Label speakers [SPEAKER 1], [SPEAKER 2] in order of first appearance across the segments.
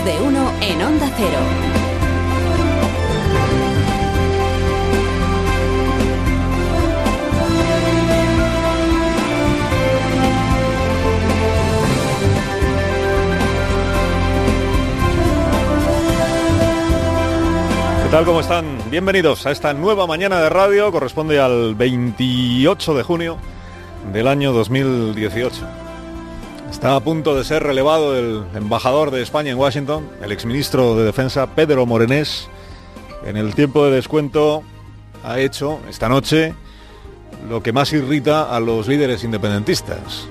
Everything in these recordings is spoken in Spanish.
[SPEAKER 1] de uno en Onda Cero.
[SPEAKER 2] ¿Qué tal? ¿Cómo están? Bienvenidos a esta nueva mañana de radio. Corresponde al 28 de junio del año 2018. Está a punto de ser relevado el embajador de España en Washington, el exministro de Defensa, Pedro Morenés. En el tiempo de descuento ha hecho esta noche lo que más irrita a los líderes independentistas,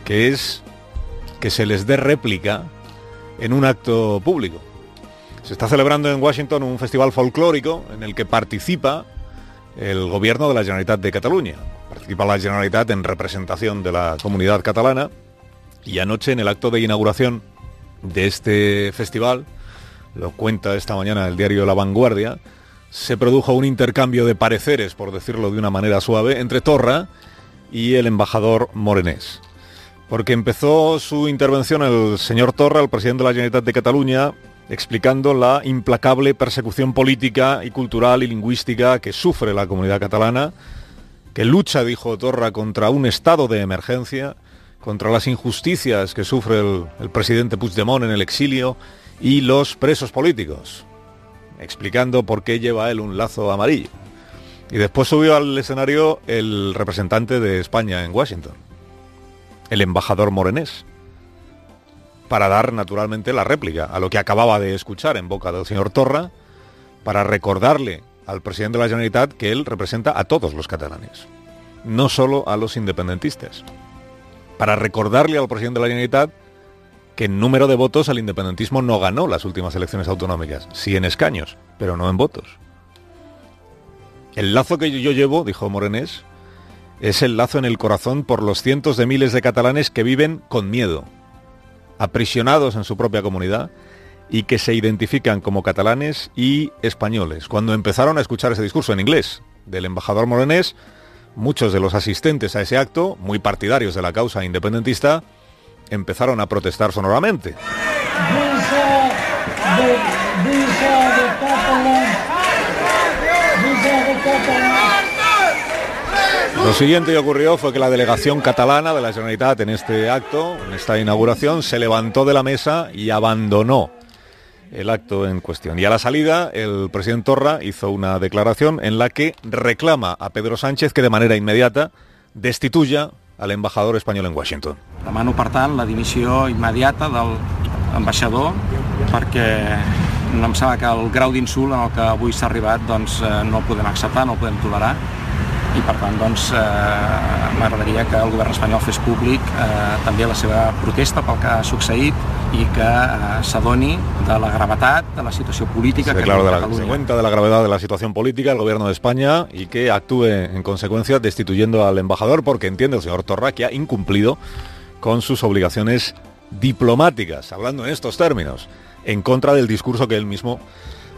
[SPEAKER 2] que es que se les dé réplica en un acto público. Se está celebrando en Washington un festival folclórico en el que participa el gobierno de la Generalitat de Cataluña. Participa la Generalitat en representación de la comunidad catalana, y anoche en el acto de inauguración de este festival, lo cuenta esta mañana el diario La Vanguardia, se produjo un intercambio de pareceres, por decirlo de una manera suave, entre Torra y el embajador Morenés. Porque empezó su intervención el señor Torra, el presidente de la Generalitat de Cataluña, explicando la implacable persecución política y cultural y lingüística que sufre la comunidad catalana, que lucha, dijo Torra, contra un estado de emergencia, contra las injusticias que sufre el presidente Puigdemont en el exilio y los presos políticos, explicando por qué lleva él un lazo amarillo. Y después subió al escenario el representante de España en Washington, el embajador Morenés, para dar naturalmente la réplica a lo que acababa de escuchar en boca del señor Torra, para recordarle al presidente de la Generalitat que él representa a todos los catalanes, no solo a los independentistas. Para recordarle al presidente de la Generalitat que en número de votos el independentismo no ganó las últimas elecciones autonómicas, sí en escaños, pero no en votos. El lazo que yo llevo, dijo Morenés, es el lazo en el corazón por los cientos de miles de catalanes que viven con miedo, aprisionados en su propia comunidad y que se identifican como catalanes y españoles. Cuando empezaron a escuchar ese discurso en inglés del embajador Morenés, muchos de los asistentes a ese acto, muy partidarios de la causa independentista, empezaron a protestar sonoramente. Lo siguiente que ocurrió fue que la delegación catalana de la Generalitat en este acto, en esta inauguración, se levantó de la mesa y abandonó el acto en cuestión. Y a la salida, el presidente Torra hizo una declaración en la que reclama a Pedro Sánchez que de manera inmediata destituya al embajador español en Washington.
[SPEAKER 3] Demano, per tant, la dimissió immediata del ambaixador, perquè em sembla que el grau d'insult en el que avui s'ha arribat doncs, no el podem acceptar, no el podem tolerar, i per tant doncs, m'agradaria que el govern espanyol fes públic també la seva protesta pel que ha succeït i que s'adoni de la gravetat de la situació política que viu Catalunya.
[SPEAKER 2] Se cuenta de la gravedad de la situación política del gobierno de España y que actúe en consecuencia destituyendo al embajador, porque entiende el señor Torra que ha incumplido con sus obligaciones diplomáticas, hablando en estos términos, en contra del discurso que él mismo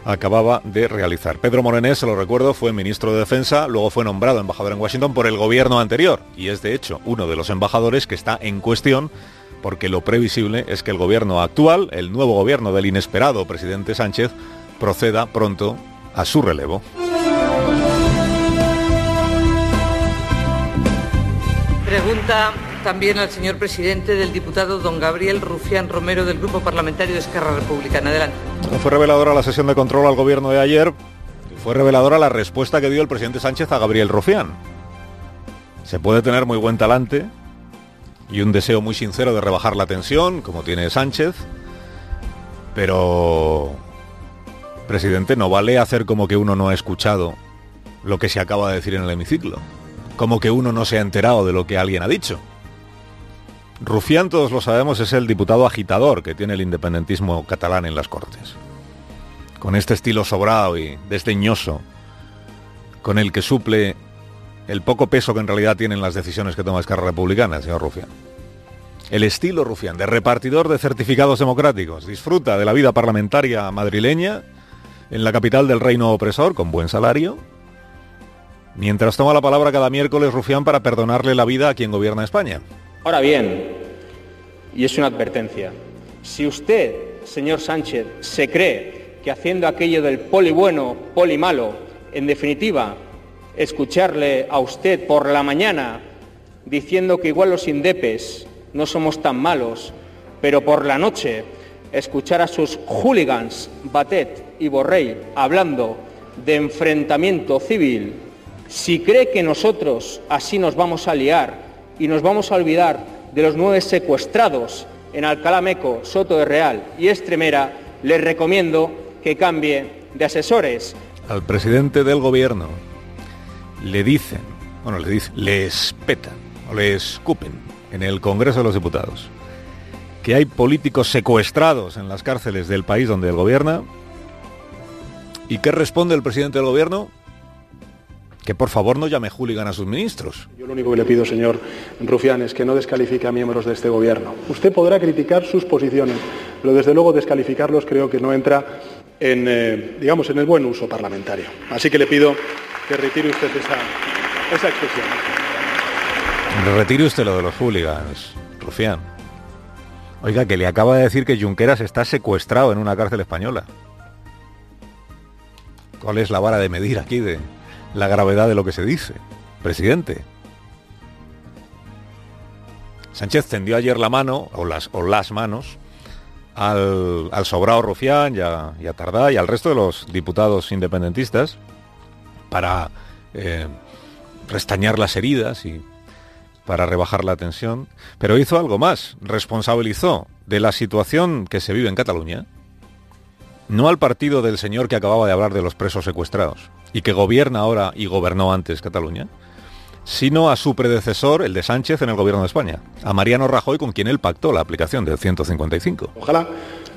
[SPEAKER 2] acababa de realizar. Pedro Morenés, se lo recuerdo, fue ministro de Defensa, luego fue nombrado embajador en Washington por el gobierno anterior y es de hecho uno de los embajadores que está en cuestión, porque lo previsible es que el gobierno actual, el nuevo gobierno del inesperado presidente Sánchez, proceda pronto a su relevo.
[SPEAKER 4] Pregunta también al señor presidente del diputado don Gabriel Rufián Romero del Grupo Parlamentario de Esquerra Republicana. Adelante.
[SPEAKER 2] Fue reveladora la sesión de control al gobierno de ayer, fue reveladora la respuesta que dio el presidente Sánchez a Gabriel Rufián. Se puede tener muy buen talante y un deseo muy sincero de rebajar la tensión, como tiene Sánchez, pero, presidente, no vale hacer como que uno no ha escuchado lo que se acaba de decir en el hemiciclo, como que uno no se ha enterado de lo que alguien ha dicho. Rufián, todos lo sabemos, es el diputado agitador que tiene el independentismo catalán en las Cortes, con este estilo sobrado y desdeñoso, con el que suple el poco peso que en realidad tienen las decisiones que toma Esquerra Republicana, el señor Rufián. El estilo Rufián, de repartidor de certificados democráticos, disfruta de la vida parlamentaria madrileña, en la capital del reino opresor, con buen salario, mientras toma la palabra cada miércoles Rufián para perdonarle la vida a quien gobierna España.
[SPEAKER 5] Ahora bien, y es una advertencia, si usted
[SPEAKER 1] señor Sánchez, se cree que haciendo aquello del poli bueno, poli malo, en definitiva, escucharle a usted por la mañana diciendo que igual los indepes no somos tan malos, pero por la noche escuchar a sus hooligans, Batet y Borrell, hablando de enfrentamiento civil, si cree que nosotros así nos vamos a liar y nos vamos a olvidar de los 9 secuestrados en Alcalá Meco, Soto de Real y Extremera, les recomiendo que cambie de asesores.
[SPEAKER 2] Al presidente del gobierno le espetan o le escupen en el Congreso de los Diputados que hay políticos secuestrados en las cárceles del país donde él gobierna. ¿Y qué responde el presidente del gobierno? Que por favor no llame hooligan a sus ministros.
[SPEAKER 5] Yo lo único que le pido, señor Rufián, es que no descalifique a miembros de este gobierno. Usted podrá criticar sus posiciones, pero desde luego descalificarlos creo que no entra en el buen uso parlamentario. Así que le pido que retire usted esa expresión.
[SPEAKER 2] Retire usted lo de los hooligans, Rufián. Oiga, que le acaba de decir que Junqueras está secuestrado en una cárcel española. ¿Cuál es la vara de medir aquí de la gravedad de lo que se dice, presidente? Sánchez tendió ayer la mano, o las manos, al sobrado Rufián y a Tardá y al resto de los diputados independentistas para restañar las heridas y para rebajar la tensión, pero hizo algo más, responsabilizó de la situación que se vive en Cataluña, no al partido del señor que acababa de hablar de los presos secuestrados y que gobierna ahora y gobernó antes Cataluña, sino a su predecesor, el de Sánchez, en el gobierno de España, a Mariano Rajoy, con quien él pactó la aplicación del 155.
[SPEAKER 5] Ojalá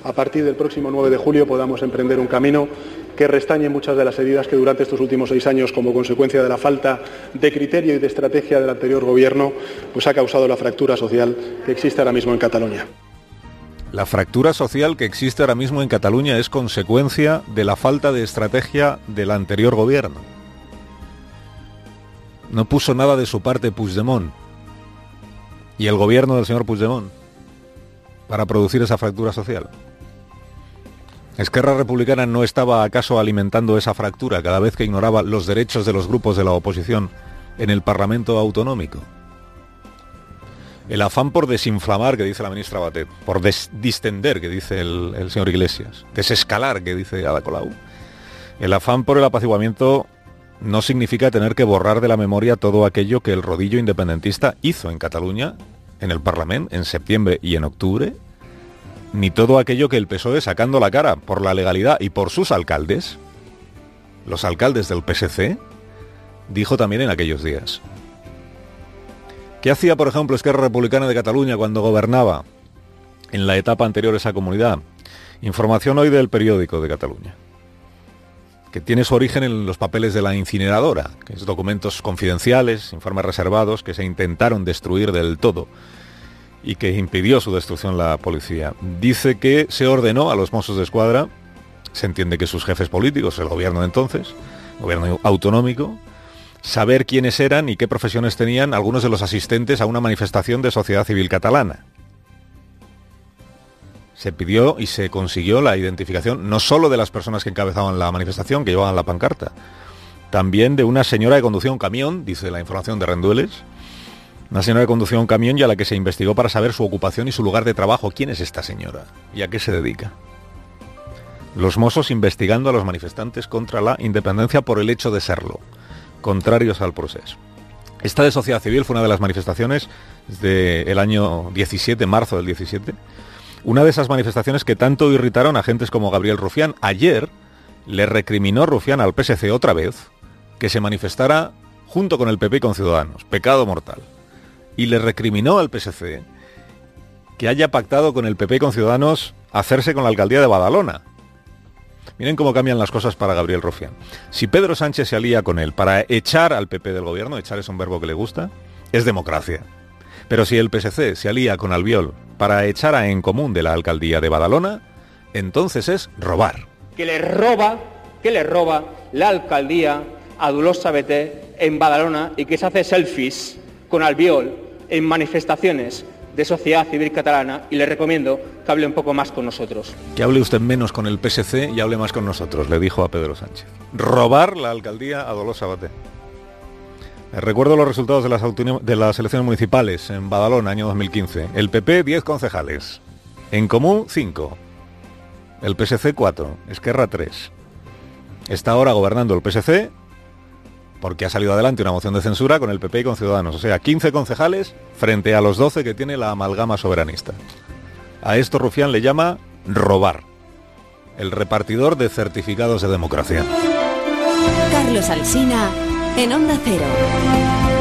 [SPEAKER 5] a partir del próximo 9 de julio podamos emprender un camino que restañe muchas de las heridas que durante estos últimos 6 años, como consecuencia de la falta de criterio y de estrategia del anterior gobierno, pues ha causado la fractura social que existe ahora mismo en Cataluña.
[SPEAKER 2] La fractura social que existe ahora mismo en Cataluña es consecuencia de la falta de estrategia del anterior gobierno. No puso nada de su parte Puigdemont y el gobierno del señor Puigdemont para producir esa fractura social. ¿Esquerra Republicana no estaba acaso alimentando esa fractura cada vez que ignoraba los derechos de los grupos de la oposición en el Parlamento autonómico? El afán por desinflamar, que dice la ministra Batet, por distender, que dice el señor Iglesias, desescalar, que dice Ada Colau. El afán por el apaciguamiento no significa tener que borrar de la memoria todo aquello que el rodillo independentista hizo en Cataluña, en el Parlamento, en septiembre y en octubre, ni todo aquello que el PSOE, sacando la cara por la legalidad y por sus alcaldes, los alcaldes del PSC, dijo también en aquellos días. ¿Qué hacía, por ejemplo, Esquerra Republicana de Cataluña cuando gobernaba en la etapa anterior a esa comunidad? Información hoy del Periódico de Cataluña, que tiene su origen en los papeles de la incineradora, que es documentos confidenciales, informes reservados, que se intentaron destruir del todo y que impidió su destrucción la policía. Dice que se ordenó a los Mossos d'Esquadra, se entiende que sus jefes políticos, el gobierno de entonces, gobierno autonómico, saber quiénes eran y qué profesiones tenían algunos de los asistentes a una manifestación de sociedad civil catalana. Se pidió y se consiguió la identificación no solo de las personas que encabezaban la manifestación, que llevaban la pancarta, también de una señora que conducía un camión, dice la información de Rendueles, una señora que conducía un camión y a la que se investigó para saber su ocupación y su lugar de trabajo. ¿Quién es esta señora? ¿Y a qué se dedica? Los Mossos investigando a los manifestantes contra la independencia por el hecho de serlo, contrarios al proceso. Esta de sociedad civil fue una de las manifestaciones del año 17, marzo del 17, una de esas manifestaciones que tanto irritaron a gentes como Gabriel Rufián. Ayer le recriminó Rufián al PSC otra vez que se manifestara junto con el PP y con Ciudadanos, pecado mortal. Y le recriminó al PSC que haya pactado con el PP y con Ciudadanos hacerse con la alcaldía de Badalona. Miren cómo cambian las cosas para Gabriel Rufián. Si Pedro Sánchez se alía con él para echar al PP del gobierno, echar es un verbo que le gusta, es democracia. Pero si el PSC se alía con Albiol para echar a En Común de la alcaldía de Badalona, entonces es robar.
[SPEAKER 1] Que le roba la alcaldía a Dolors Sabater en Badalona y que se hace selfies con Albiol en manifestaciones de sociedad civil catalana y le recomiendo que hable un poco más con nosotros.
[SPEAKER 2] Que hable usted menos con el PSC y hable más con nosotros, le dijo a Pedro Sánchez. Robar la alcaldía a Dolors Sabaté. Recuerdo los resultados de las elecciones municipales en Badalona, año 2015. El PP, 10 concejales. En Común, 5. El PSC, 4. Esquerra, 3. Está ahora gobernando el PSC porque ha salido adelante una moción de censura con el PP y con Ciudadanos. O sea, 15 concejales frente a los 12 que tiene la amalgama soberanista. A esto Rufián le llama robar. El repartidor de certificados de democracia.
[SPEAKER 6] Carlos Alsina, en Onda Cero.